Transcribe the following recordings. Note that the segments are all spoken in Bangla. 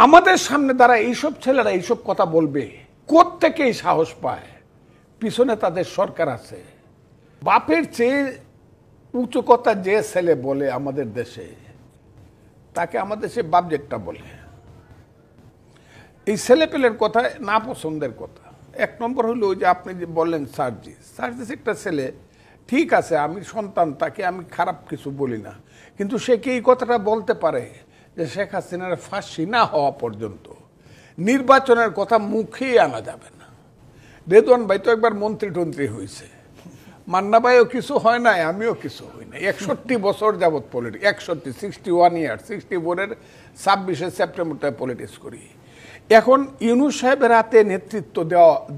আমাদের সামনে দ্বারা এইসব ছেলেরা এইসব কথা বলবে, কোত্থেকে এই সাহস পায়? পিছনে তাদের সরকার আছে। বাপের চেয়ে উঁচু কথা যে ছেলে বলে আমাদের দেশে, তাকে আমাদের দেশে বাপ জেটটা বলে। এই ছেলেপেলের কথা না পছন্দের কথা। এক নম্বর হলো ওই যে আপনি যে বললেন সার্জিস একটা ছেলে, ঠিক আছে, আমি সন্তান, তাকে আমি খারাপ কিছু বলি না, কিন্তু সে কি এই কথাটা বলতে পারে যে শেখ হাসিনার ফাঁসি না হওয়া পর্যন্ত নির্বাচনের কথা মুখেই আনা যাবে না? রেদওয়ান ভাই তো একবার মন্ত্রী টন্ত্রী হয়েছে, মান্না ভাইও কিছু হয় নাই, আমিও কিছু হই নাই। 61 বছর যাবৎ পলিটিক্স, 61 ইয়ার, 64-এর 26শে সেপ্টেম্বরটায় পলিটিক্স করি। এখন ইউনূস সাহেবের হাতে নেতৃত্ব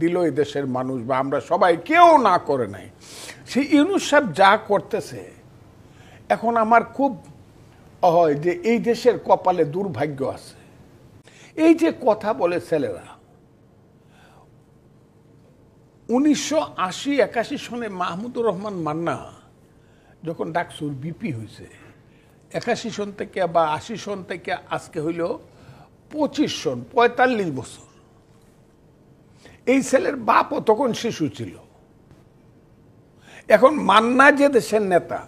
দিল এই দেশের মানুষ, বা আমরা সবাই, কেউ না করে নাই। সেই ইউনূস সাহেব যা করতেছে, এখন আমার খুব হয় যে এই দেশের কপালে দুর্ভাগ্য আছে। এই যে কথা বলে ছেলেরা, 1980-81 সনে মাহমুদুর রহমান মান্না যখন ডাকসুর বিপি হয়েছে, 81 সন থেকে বা 80 সন থেকে আজকে হইল 25 সন, 45 বছর। এই ছেলের বাপও তখন শিশু ছিল। এখন মান্না যে দেশের নেতা,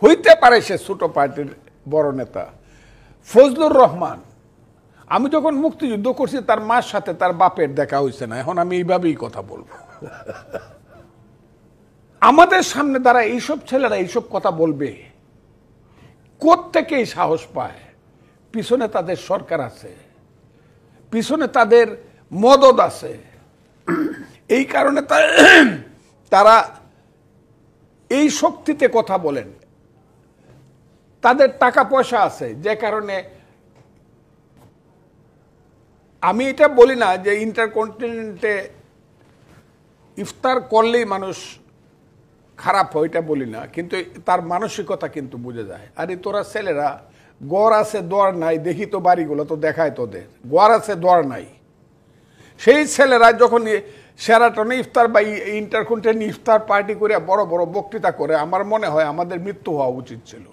হইতে পারে সে ছোট পার্টির বড় নেতা। ফজলুর রহমান, আমি যখন মুক্তিযুদ্ধ করছি তার মার সাথে তার বাপের দেখা হয়েছে না। এখন আমি এইভাবেই কথা বলবো। আমাদের সামনে দ্বারা এইসব ছেলেরা এইসব কথা বলবে, কোত্থেকে এই সাহস পায়? পিছনে তাদের সরকার আছে, পিছনে তাদের মদদ আছে। এই কারণে তারা এই শক্তিতে কথা বলেন। তাদের টাকা পয়সা আছে, যে কারণে আমি এটা বলি না যে ইন্টারকন্টিনেন্টে ইফতার করলেই মানুষ খারাপ হয়, এটা বলি না, কিন্তু তার মানসিকতা কিন্তু বুঝে যায়। আরে তোরা ছেলেরা, গড় আছে দোয়ার নাই, দেখি তো বাড়িগুলো তো দেখায় তোদের, গড় আছে দোয়ার নাই। সেই ছেলেরা যখন শেরাটনে ইফতার বা ইন্টারকন্টিনেন্ট ইফতার পার্টি করে বড় বড় বক্তৃতা করে, আমার মনে হয় আমাদের মৃত্যু হওয়া উচিত ছিল।